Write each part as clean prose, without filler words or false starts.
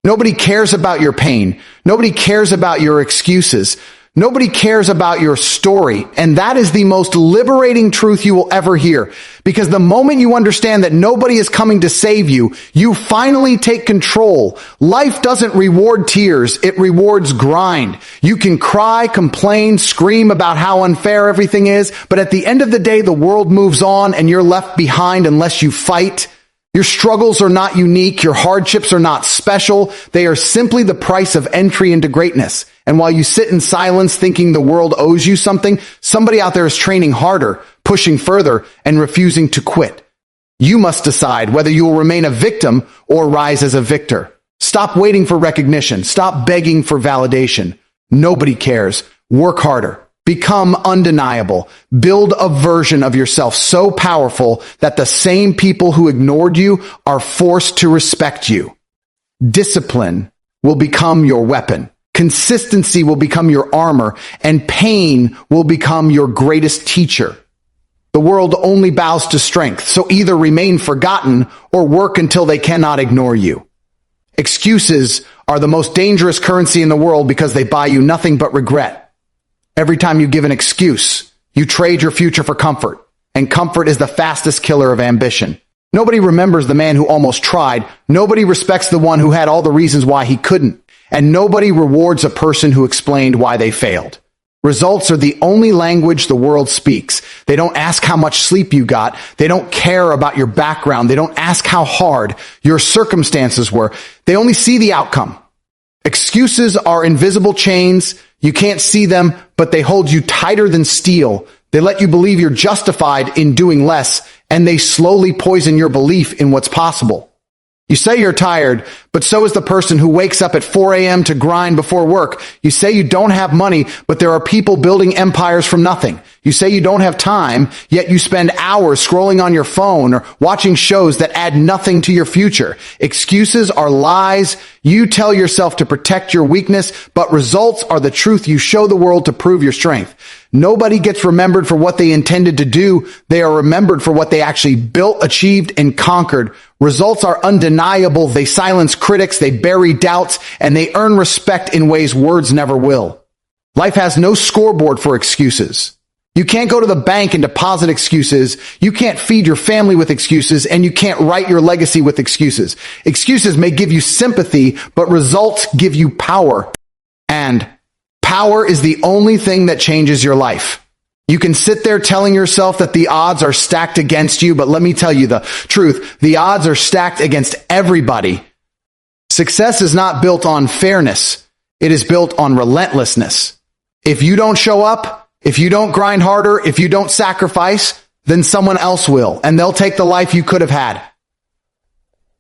Nobody cares about your pain. Nobody cares about your excuses. Nobody cares about your story. And that is the most liberating truth you will ever hear. Because the moment you understand that nobody is coming to save you, you finally take control. Life doesn't reward tears. It rewards grind. You can cry, complain, scream about how unfair everything is. But at the end of the day, the world moves on and you're left behind unless you fight. Your struggles are not unique. Your hardships are not special. They are simply the price of entry into greatness. And while you sit in silence thinking the world owes you something, somebody out there is training harder, pushing further, and refusing to quit. You must decide whether you will remain a victim or rise as a victor. Stop waiting for recognition. Stop begging for validation. Nobody cares. Work harder. Become undeniable. Build a version of yourself so powerful that the same people who ignored you are forced to respect you. Discipline will become your weapon. Consistency will become your armor, and pain will become your greatest teacher. The world only bows to strength, so either remain forgotten or work until they cannot ignore you. Excuses are the most dangerous currency in the world because they buy you nothing but regret. Every time you give an excuse, you trade your future for comfort, and comfort is the fastest killer of ambition. Nobody remembers the man who almost tried. Nobody respects the one who had all the reasons why he couldn't. And nobody rewards a person who explained why they failed. Results are the only language the world speaks. They don't ask how much sleep you got. They don't care about your background. They don't ask how hard your circumstances were. They only see the outcome. Excuses are invisible chains. You can't see them, but they hold you tighter than steel. They let you believe you're justified in doing less, and they slowly poison your belief in what's possible. You say you're tired, but so is the person who wakes up at 4 a.m. to grind before work. You say you don't have money, but there are people building empires from nothing. You say you don't have time, yet you spend hours scrolling on your phone or watching shows that add nothing to your future. Excuses are lies. You tell yourself to protect your weakness, but results are the truth you show the world to prove your strength. Nobody gets remembered for what they intended to do. They are remembered for what they actually built, achieved, and conquered. Results are undeniable. They silence critics, they bury doubts, and they earn respect in ways words never will. Life has no scoreboard for excuses. You can't go to the bank and deposit excuses. You can't feed your family with excuses, and you can't write your legacy with excuses. Excuses may give you sympathy, but results give you power. And power is the only thing that changes your life. You can sit there telling yourself that the odds are stacked against you, but let me tell you the truth. The odds are stacked against everybody. Success is not built on fairness. It is built on relentlessness. If you don't show up, if you don't grind harder, if you don't sacrifice, then someone else will, and they'll take the life you could have had.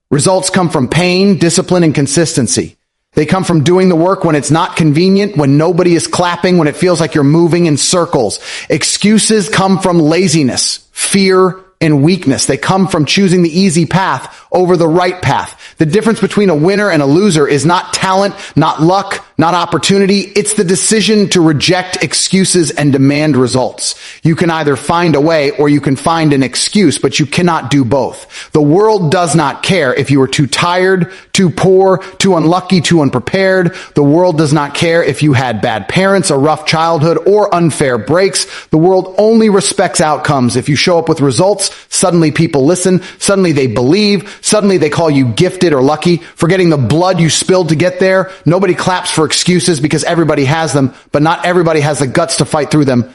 Results come from pain, discipline, and consistency. They come from doing the work when it's not convenient, when nobody is clapping, when it feels like you're moving in circles. Excuses come from laziness, fear, and weakness. They come from choosing the easy path over the right path. The difference between a winner and a loser is not talent, not luck, not opportunity. It's the decision to reject excuses and demand results. You can either find a way or you can find an excuse, but you cannot do both. The world does not care if you are too tired, too poor, too unlucky, too unprepared. The world does not care if you had bad parents, a rough childhood, or unfair breaks. The world only respects outcomes. If you show up with results, suddenly people listen, suddenly they believe, suddenly they call you gifted or lucky, forgetting the blood you spilled to get there. Nobody claps for excuses because everybody has them, but not everybody has the guts to fight through them.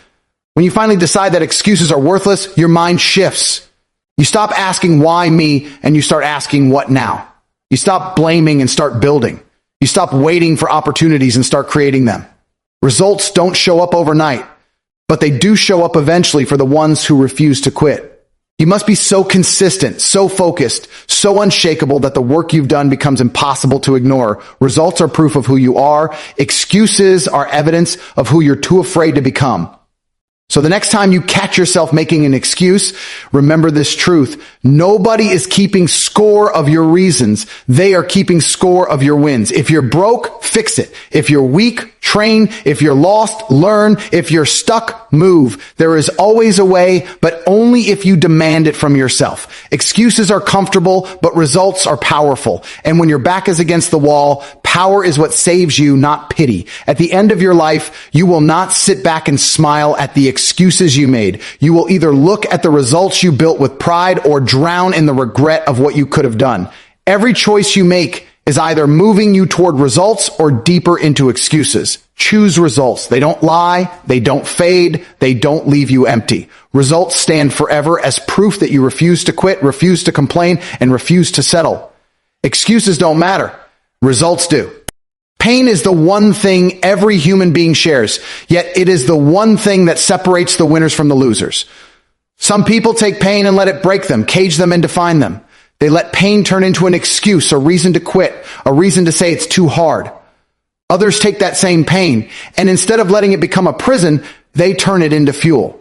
When you finally decide that excuses are worthless, your mind shifts. You stop asking why me, and you start asking what now. You stop blaming and start building. You stop waiting for opportunities and start creating them. Results don't show up overnight, but they do show up eventually for the ones who refuse to quit. You must be so consistent, so focused, so unshakable that the work you've done becomes impossible to ignore. Results are proof of who you are. Excuses are evidence of who you're too afraid to become. So the next time you catch yourself making an excuse, remember this truth. Nobody is keeping score of your reasons. They are keeping score of your wins. If you're broke, fix it. If you're weak, Train. If you're lost, learn. If you're stuck, move. There is always a way, but only if you demand it from yourself. Excuses are comfortable, but results are powerful. And when your back is against the wall, power is what saves you, not pity. At the end of your life, you will not sit back and smile at the excuses you made. You will either look at the results you built with pride or drown in the regret of what you could have done. Every choice you make is either moving you toward results or deeper into excuses. Choose results. They don't lie. They don't fade. They don't leave you empty. Results stand forever as proof that you refuse to quit, refuse to complain, and refuse to settle. Excuses don't matter. Results do. Pain is the one thing every human being shares, yet it is the one thing that separates the winners from the losers. Some people take pain and let it break them, cage them, and define them. They let pain turn into an excuse, a reason to quit, a reason to say it's too hard. Others take that same pain, and instead of letting it become a prison, they turn it into fuel.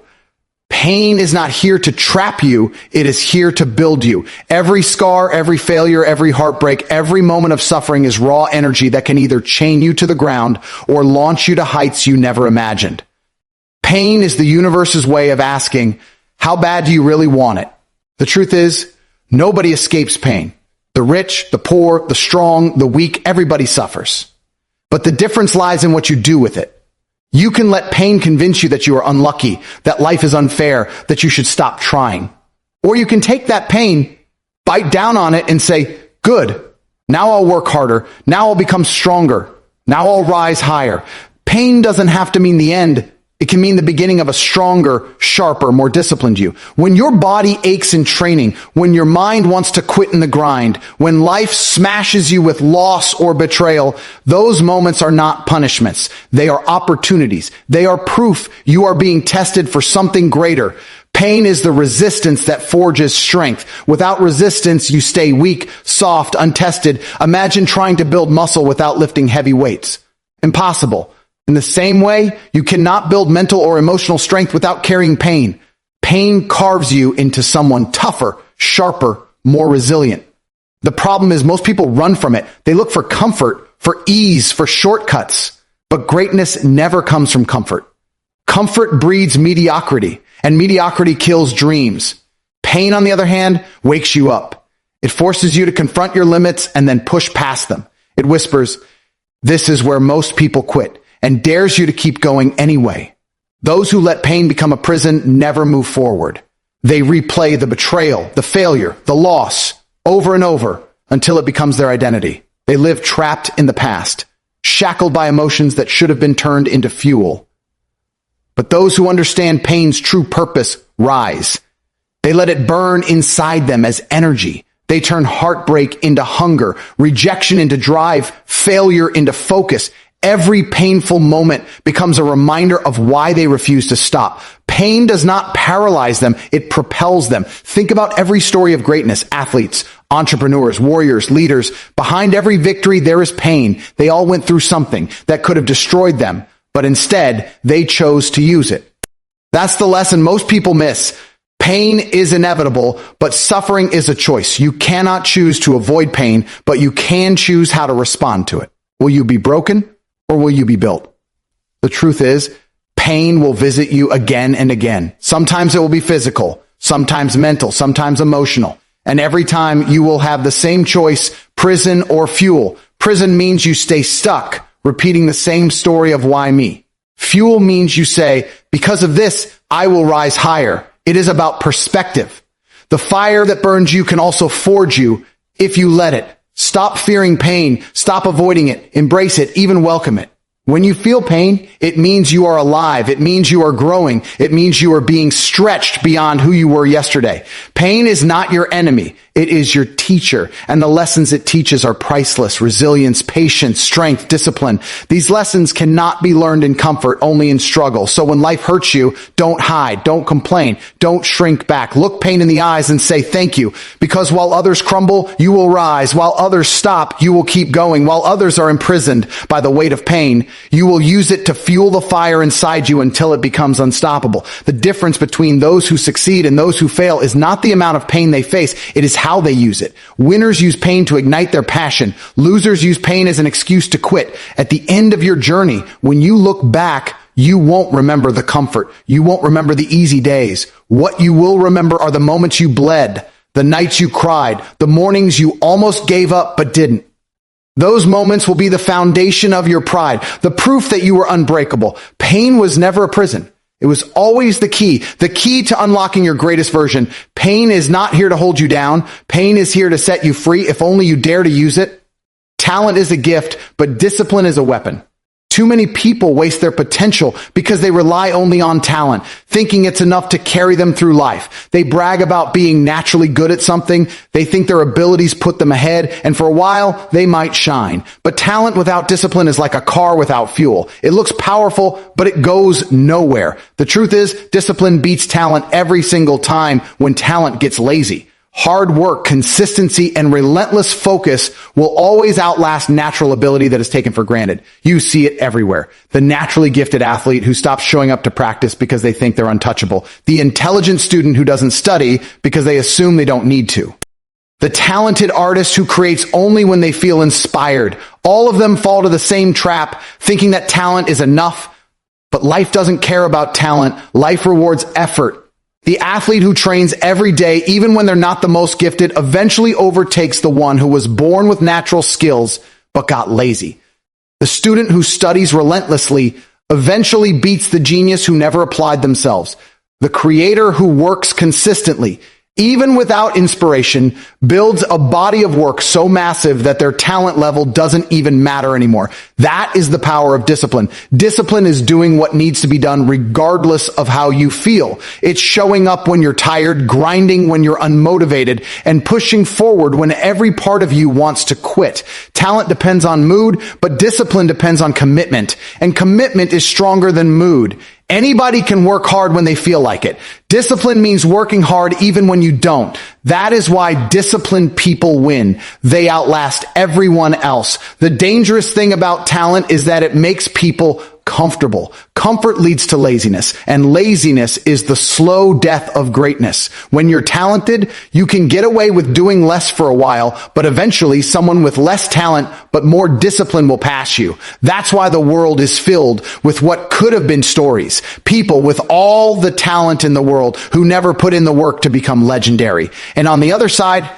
Pain is not here to trap you, it is here to build you. Every scar, every failure, every heartbreak, every moment of suffering is raw energy that can either chain you to the ground or launch you to heights you never imagined. Pain is the universe's way of asking, how bad do you really want it? The truth is, nobody escapes pain. The rich, the poor, the strong, the weak, everybody suffers. But the difference lies in what you do with it. You can let pain convince you that you are unlucky, that life is unfair, that you should stop trying. Or you can take that pain, bite down on it, and say, good, now I'll work harder, now I'll become stronger, now I'll rise higher. Pain doesn't have to mean the end. It can mean the beginning of a stronger, sharper, more disciplined you. When your body aches in training, when your mind wants to quit in the grind, when life smashes you with loss or betrayal, those moments are not punishments. They are opportunities. They are proof you are being tested for something greater. Pain is the resistance that forges strength. Without resistance, you stay weak, soft, untested. Imagine trying to build muscle without lifting heavy weights. Impossible. In the same way, you cannot build mental or emotional strength without carrying pain. Pain carves you into someone tougher, sharper, more resilient. The problem is most people run from it. They look for comfort, for ease, for shortcuts. But greatness never comes from comfort. Comfort breeds mediocrity, and mediocrity kills dreams. Pain, on the other hand, wakes you up. It forces you to confront your limits and then push past them. It whispers, this is where most people quit, and dares you to keep going anyway. Those who let pain become a prison never move forward. They replay the betrayal, the failure, the loss, over and over until it becomes their identity. They live trapped in the past, shackled by emotions that should have been turned into fuel. But those who understand pain's true purpose rise. They let it burn inside them as energy. They turn heartbreak into hunger, rejection into drive, failure into focus. Every painful moment becomes a reminder of why they refuse to stop. Pain does not paralyze them, it propels them. Think about every story of greatness, athletes, entrepreneurs, warriors, leaders. Behind every victory, there is pain. They all went through something that could have destroyed them, but instead, they chose to use it. That's the lesson most people miss. Pain is inevitable, but suffering is a choice. You cannot choose to avoid pain, but you can choose how to respond to it. Will you be broken? Or will you be built? The truth is, pain will visit you again and again. Sometimes it will be physical, sometimes mental, sometimes emotional. And every time you will have the same choice, prison or fuel. Prison means you stay stuck, repeating the same story of why me. Fuel means you say, because of this, I will rise higher. It is about perspective. The fire that burns you can also forge you if you let it. Stop fearing pain. Stop avoiding it. Embrace it. Even welcome it. When you feel pain, it means you are alive. It means you are growing. It means you are being stretched beyond who you were yesterday. Pain is not your enemy. It is your teacher. And the lessons it teaches are priceless. Resilience, patience, strength, discipline. These lessons cannot be learned in comfort, only in struggle. So when life hurts you, don't hide. Don't complain. Don't shrink back. Look pain in the eyes and say thank you. Because while others crumble, you will rise. While others stop, you will keep going. While others are imprisoned by the weight of pain, you will use it to fuel the fire inside you until it becomes unstoppable. The difference between those who succeed and those who fail is not the amount of pain they face. It is how they use it. Winners use pain to ignite their passion. Losers use pain as an excuse to quit. At the end of your journey, when you look back, you won't remember the comfort. You won't remember the easy days. What you will remember are the moments you bled, the nights you cried, the mornings you almost gave up but didn't. Those moments will be the foundation of your pride, the proof that you were unbreakable. Pain was never a prison. It was always the key to unlocking your greatest version. Pain is not here to hold you down. Pain is here to set you free if only you dare to use it. Talent is a gift, but discipline is a weapon. Too many people waste their potential because they rely only on talent, thinking it's enough to carry them through life. They brag about being naturally good at something. They think their abilities put them ahead, and for a while, they might shine. But talent without discipline is like a car without fuel. It looks powerful, but it goes nowhere. The truth is, discipline beats talent every single time when talent gets lazy. Hard work, consistency, and relentless focus will always outlast natural ability that is taken for granted. You see it everywhere. The naturally gifted athlete who stops showing up to practice because they think they're untouchable. The intelligent student who doesn't study because they assume they don't need to. The talented artist who creates only when they feel inspired. All of them fall to the same trap, thinking that talent is enough. But life doesn't care about talent. Life rewards effort. The athlete who trains every day, even when they're not the most gifted, eventually overtakes the one who was born with natural skills but got lazy. The student who studies relentlessly eventually beats the genius who never applied themselves. The creator who works consistently, even without inspiration, builds a body of work so massive that their talent level doesn't even matter anymore. That is the power of discipline. Discipline is doing what needs to be done regardless of how you feel. It's showing up when you're tired, grinding when you're unmotivated, and pushing forward when every part of you wants to quit. Talent depends on mood, but discipline depends on commitment. And commitment is stronger than mood. Anybody can work hard when they feel like it. Discipline means working hard even when you don't. That is why disciplined people win. They outlast everyone else. The dangerous thing about talent is that it makes people comfortable. Comfort leads to laziness, and laziness is the slow death of greatness. When you're talented, you can get away with doing less for a while, but eventually someone with less talent but more discipline will pass you. That's why the world is filled with what could have been stories. People with all the talent in the world who never put in the work to become legendary. And on the other side,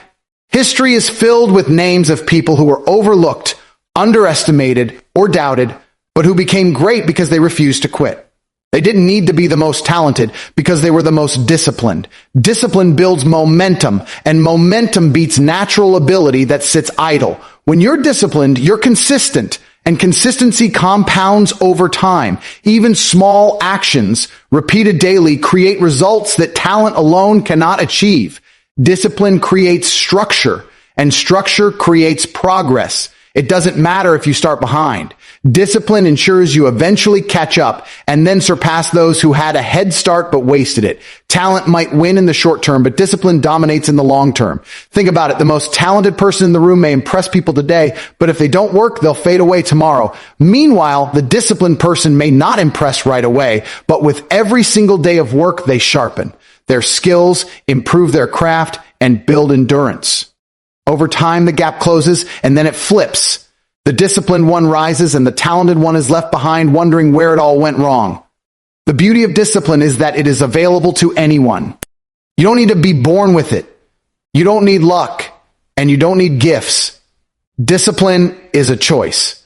history is filled with names of people who were overlooked, underestimated, or doubted, but who became great because they refused to quit. They didn't need to be the most talented because they were the most disciplined. Discipline builds momentum, and momentum beats natural ability that sits idle. When you're disciplined, you're consistent, and consistency compounds over time. Even small actions, repeated daily, create results that talent alone cannot achieve. Discipline creates structure, and structure creates progress. It doesn't matter if you start behind. Discipline ensures you eventually catch up and then surpass those who had a head start but wasted it. Talent might win in the short term, but discipline dominates in the long term. Think about it. The most talented person in the room may impress people today, but if they don't work, they'll fade away tomorrow. Meanwhile, the disciplined person may not impress right away, but with every single day of work, they sharpen their skills, improve their craft, and build endurance. Over time, the gap closes, and then it flips. The disciplined one rises, and the talented one is left behind wondering where it all went wrong. The beauty of discipline is that it is available to anyone. You don't need to be born with it. You don't need luck, and you don't need gifts. Discipline is a choice.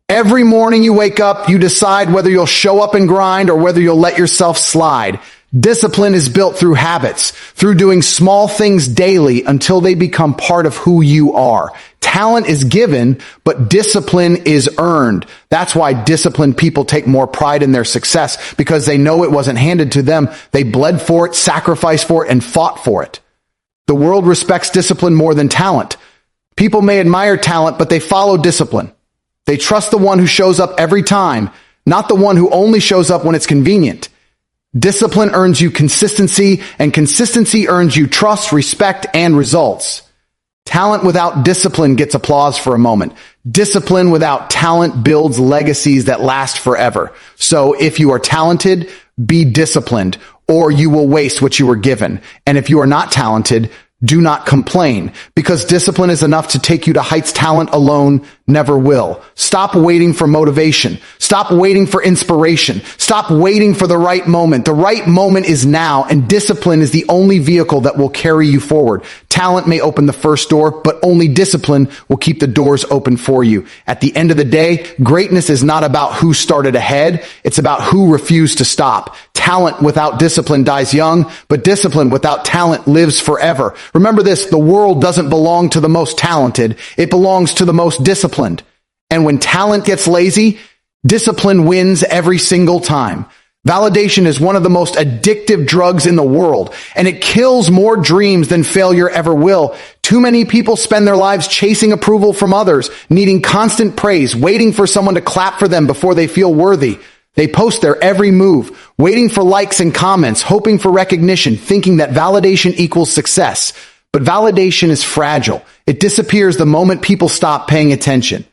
Every morning you wake up, you decide whether you'll show up and grind or whether you'll let yourself slide. Discipline is built through habits, through doing small things daily until they become part of who you are. Talent is given, but discipline is earned. That's why disciplined people take more pride in their success, because they know it wasn't handed to them. They bled for it, sacrificed for it, and fought for it. The world respects discipline more than talent. People may admire talent, but they follow discipline. They trust the one who shows up every time, not the one who only shows up when it's convenient. Discipline earns you consistency, and consistency earns you trust, respect, and results. Talent without discipline gets applause for a moment. Discipline without talent builds legacies that last forever. So if you are talented, be disciplined, or you will waste what you were given. And if you are not talented, Do not complain, because discipline is enough to take you to heights talent alone never will. Stop waiting for motivation. Stop waiting for inspiration. Stop waiting for the right moment. The right moment is now, and discipline is the only vehicle that will carry you forward. Talent may open the first door, but only discipline will keep the doors open for you. At the end of the day, greatness is not about who started ahead. It's about who refused to stop. Talent without discipline dies young, but discipline without talent lives forever. Remember this, the world doesn't belong to the most talented. It belongs to the most disciplined. And when talent gets lazy, discipline wins every single time. Validation is one of the most addictive drugs in the world, and it kills more dreams than failure ever will. Too many people spend their lives chasing approval from others, needing constant praise, waiting for someone to clap for them before they feel worthy. They post their every move, waiting for likes and comments, hoping for recognition, thinking that validation equals success. But validation is fragile. It disappears the moment people stop paying attention.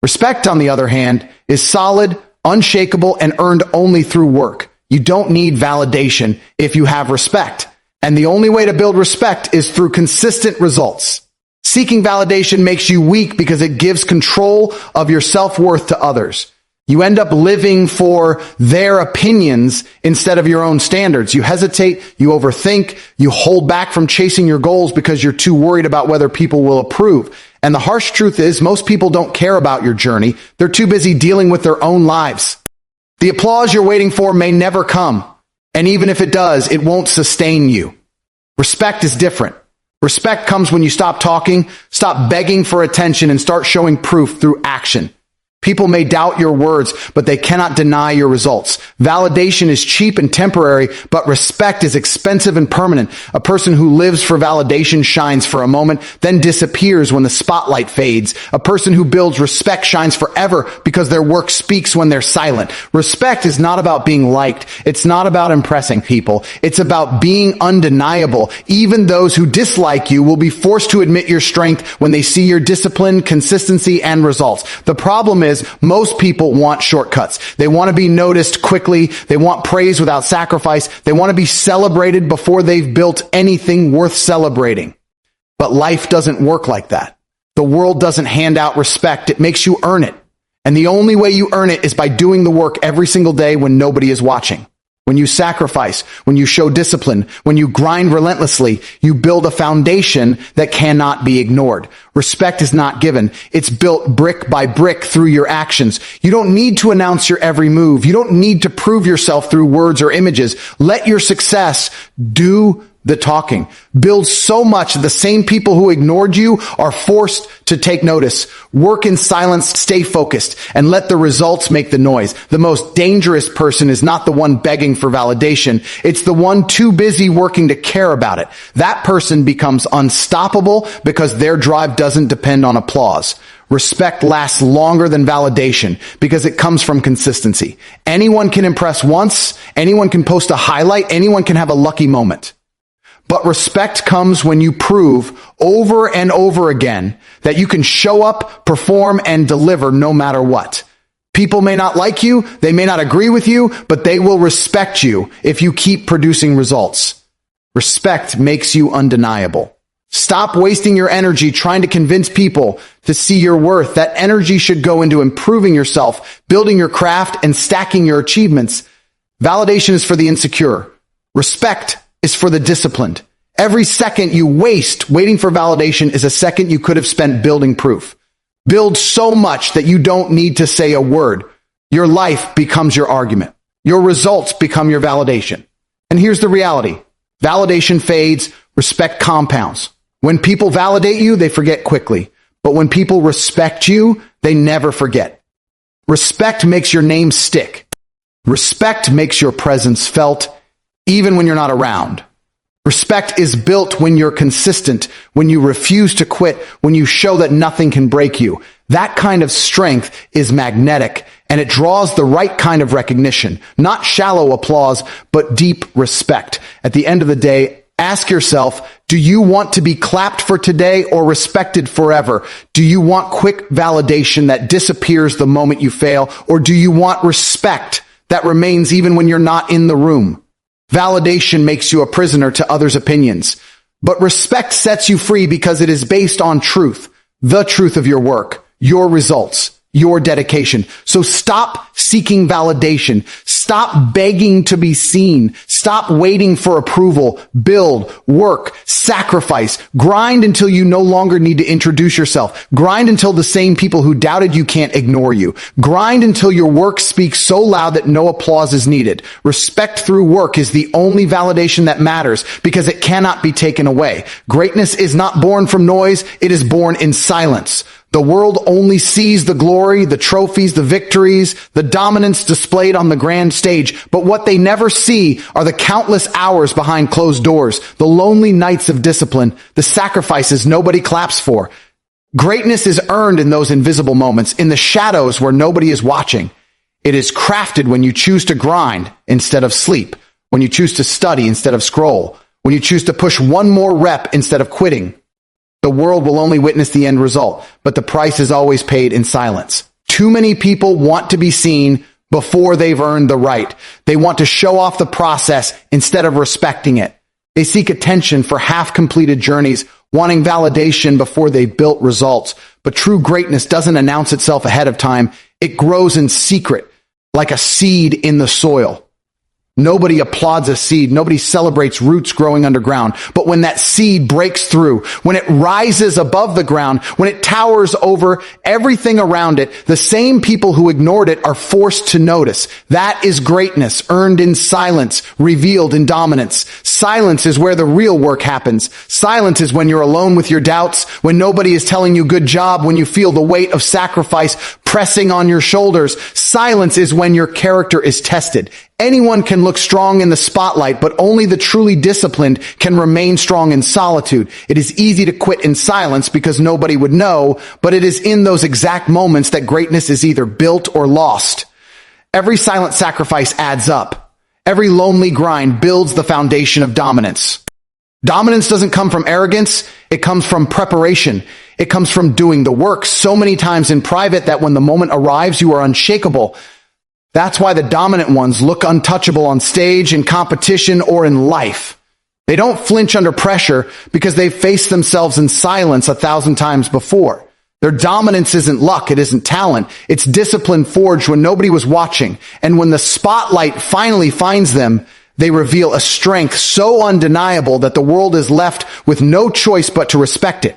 Respect, on the other hand, is solid, unshakable, and earned only through work. You don't need validation if you have respect. And the only way to build respect is through consistent results. Seeking validation makes you weak because it gives control of your self-worth to others. You end up living for their opinions instead of your own standards. You hesitate, you overthink, you hold back from chasing your goals because you're too worried about whether people will approve. And the harsh truth is, most people don't care about your journey. They're too busy dealing with their own lives. The applause you're waiting for may never come. And even if it does, it won't sustain you. Respect is different. Respect comes when you stop talking, stop begging for attention, and start showing proof through action. People may doubt your words, but they cannot deny your results. Validation is cheap and temporary, but respect is expensive and permanent. A person who lives for validation shines for a moment, then disappears when the spotlight fades. A person who builds respect shines forever because their work speaks when they're silent. Respect is not about being liked. It's not about impressing people. It's about being undeniable. Even those who dislike you will be forced to admit your strength when they see your discipline, consistency, and results. The problem is, most people want shortcuts. They want to be noticed quickly. They want praise without sacrifice. They want to be celebrated before they've built anything worth celebrating. But life doesn't work like that. The world doesn't hand out respect. It makes you earn it. And the only way you earn it is by doing the work every single day when nobody is watching. When you sacrifice, when you show discipline, when you grind relentlessly, you build a foundation that cannot be ignored. Respect is not given. It's built brick by brick through your actions. You don't need to announce your every move. You don't need to prove yourself through words or images. Let your success do the talking. Build so much that the same people who ignored you are forced to take notice. Work in silence, stay focused, and let the results make the noise. The most dangerous person is not the one begging for validation. It's the one too busy working to care about it. That person becomes unstoppable because their drive doesn't depend on applause. Respect lasts longer than validation because it comes from consistency. Anyone can impress once, anyone can post a highlight, anyone can have a lucky moment. But respect comes when you prove over and over again that you can show up, perform, and deliver no matter what. People may not like you, they may not agree with you, but they will respect you if you keep producing results. Respect makes you undeniable. Stop wasting your energy trying to convince people to see your worth. That energy should go into improving yourself, building your craft, and stacking your achievements. Validation is for the insecure. Respect is for the disciplined. Every second you waste waiting for validation is a second you could have spent building proof. Build so much that you don't need to say a word. Your life becomes your argument. Your results become your validation. And here's the reality. Validation fades, respect compounds. When people validate you, they forget quickly. But when people respect you, they never forget. Respect makes your name stick. Respect makes your presence felt, even when you're not around. Respect is built when you're consistent, when you refuse to quit, when you show that nothing can break you. That kind of strength is magnetic, and it draws the right kind of recognition. Not shallow applause, but deep respect. At the end of the day, ask yourself, do you want to be clapped for today or respected forever? Do you want quick validation that disappears the moment you fail? Or do you want respect that remains even when you're not in the room? Validation makes you a prisoner to others' opinions. But respect sets you free because it is based on truth, the truth of your work, your results, your dedication. So stop seeking validation. Stop begging to be seen. Stop waiting for approval. Build, work, sacrifice, grind until you no longer need to introduce yourself. Grind until the same people who doubted you can't ignore you. Grind until your work speaks so loud that no applause is needed. Respect through work is the only validation that matters because it cannot be taken away. Greatness is not born from noise. It is born in silence. The world only sees the glory, the trophies, the victories, the dominance displayed on the grand stage. But what they never see are the countless hours behind closed doors, the lonely nights of discipline, the sacrifices nobody claps for. Greatness is earned in those invisible moments, in the shadows where nobody is watching. It is crafted when you choose to grind instead of sleep, when you choose to study instead of scroll, when you choose to push one more rep instead of quitting. The world will only witness the end result, but the price is always paid in silence. Too many people want to be seen before they've earned the right. They want to show off the process instead of respecting it. They seek attention for half-completed journeys, wanting validation before they've built results. But true greatness doesn't announce itself ahead of time. It grows in secret, like a seed in the soil. Nobody applauds a seed. Nobody celebrates roots growing underground. But when that seed breaks through, when it rises above the ground, when it towers over everything around it, the same people who ignored it are forced to notice. That is greatness, earned in silence, revealed in dominance. Silence is where the real work happens. Silence is when you're alone with your doubts, when nobody is telling you good job, when you feel the weight of sacrifice pressing on your shoulders. Silence is when your character is tested. Anyone can look strong in the spotlight, but only the truly disciplined can remain strong in solitude. It is easy to quit in silence because nobody would know, but it is in those exact moments that greatness is either built or lost. Every silent sacrifice adds up. Every lonely grind builds the foundation of dominance. Dominance doesn't come from arrogance. It comes from preparation. It comes from doing the work so many times in private that when the moment arrives, you are unshakable. That's why the dominant ones look untouchable on stage, in competition, or in life. They don't flinch under pressure because they've faced themselves in silence 1,000 times before. Their dominance isn't luck, it isn't talent. It's discipline forged when nobody was watching. And when the spotlight finally finds them, they reveal a strength so undeniable that the world is left with no choice but to respect it.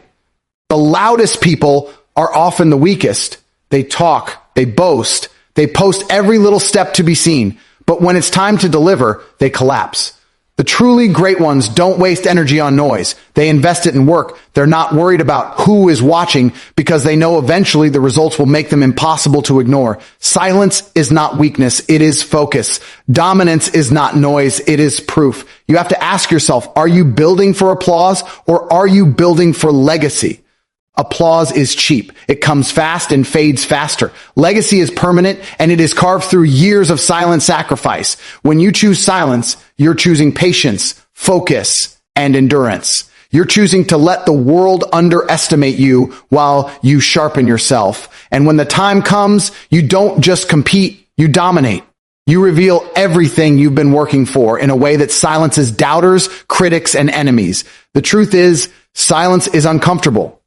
The loudest people are often the weakest. They talk, they boast, they post every little step to be seen, but when it's time to deliver, they collapse. The truly great ones don't waste energy on noise. They invest it in work. They're not worried about who is watching because they know eventually the results will make them impossible to ignore. Silence is not weakness. It is focus. Dominance is not noise. It is proof. You have to ask yourself, are you building for applause or are you building for legacy? Applause is cheap. It comes fast and fades faster. Legacy is permanent and it is carved through years of silent sacrifice. When you choose silence, you're choosing patience, focus, and endurance. You're choosing to let the world underestimate you while you sharpen yourself. And when the time comes, you don't just compete, you dominate. You reveal everything you've been working for in a way that silences doubters, critics, and enemies. The truth is, silence is uncomfortable.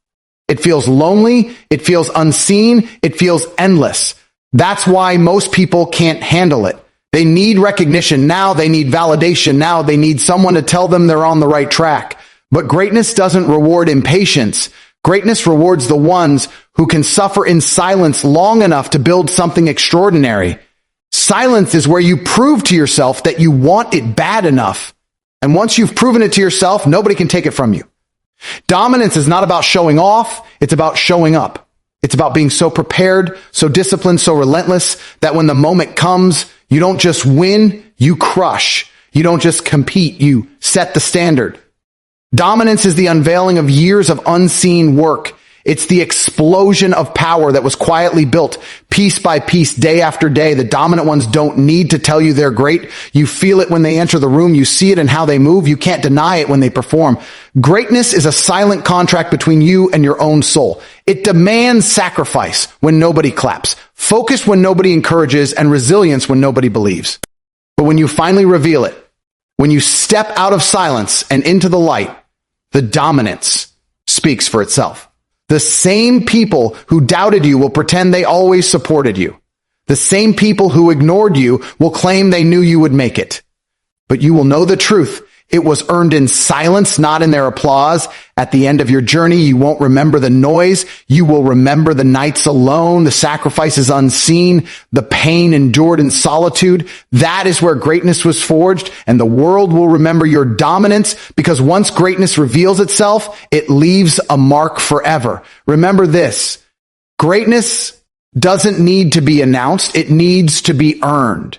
It feels lonely, it feels unseen, it feels endless. That's why most people can't handle it. They need recognition now, they need validation now, they need someone to tell them they're on the right track. But greatness doesn't reward impatience. Greatness rewards the ones who can suffer in silence long enough to build something extraordinary. Silence is where you prove to yourself that you want it bad enough. And once you've proven it to yourself, nobody can take it from you. Dominance is not about showing off, it's about showing up. It's about being so prepared, so disciplined, so relentless that when the moment comes, you don't just win, you crush. You don't just compete, you set the standard. Dominance is the unveiling of years of unseen work. It's the explosion of power that was quietly built piece by piece, day after day. The dominant ones don't need to tell you they're great. You feel it when they enter the room. You see it in how they move. You can't deny it when they perform. Greatness is a silent contract between you and your own soul. It demands sacrifice when nobody claps, focus when nobody encourages, and resilience when nobody believes. But when you finally reveal it, when you step out of silence and into the light, The dominance speaks for itself. The same people who doubted you will pretend they always supported you. The same people who ignored you will claim they knew you would make it. But you will know the truth. It was earned in silence, not in their applause. At the end of your journey, you won't remember the noise. You will remember the nights alone, the sacrifices unseen, the pain endured in solitude. That is where greatness was forged, and the world will remember your dominance, because once greatness reveals itself, it leaves a mark forever. Remember this: greatness doesn't need to be announced. It needs to be earned.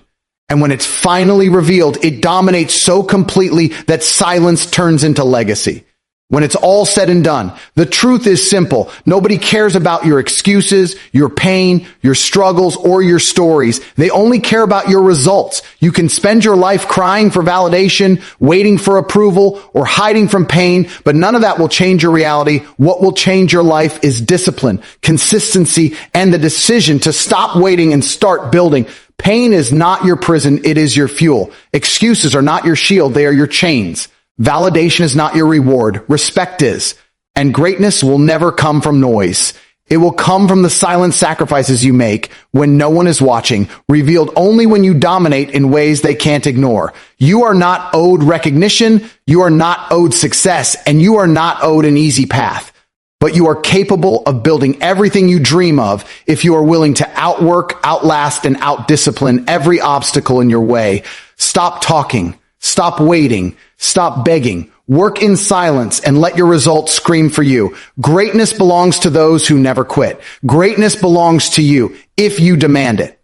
And when it's finally revealed, it dominates so completely that silence turns into legacy. When it's all said and done, the truth is simple. Nobody cares about your excuses, your pain, your struggles, or your stories. They only care about your results. You can spend your life crying for validation, waiting for approval, or hiding from pain, but none of that will change your reality. What will change your life is discipline, consistency, and the decision to stop waiting and start building. Pain is not your prison, it is your fuel. Excuses are not your shield, they are your chains. Validation is not your reward, respect is. And greatness will never come from noise. It will come from the silent sacrifices you make when no one is watching, revealed only when you dominate in ways they can't ignore. You are not owed recognition, you are not owed success, and you are not owed an easy path. But you are capable of building everything you dream of if you are willing to outwork, outlast, and outdiscipline every obstacle in your way. Stop talking. Stop waiting. Stop begging. Work in silence and let your results scream for you. Greatness belongs to those who never quit. Greatness belongs to you if you demand it.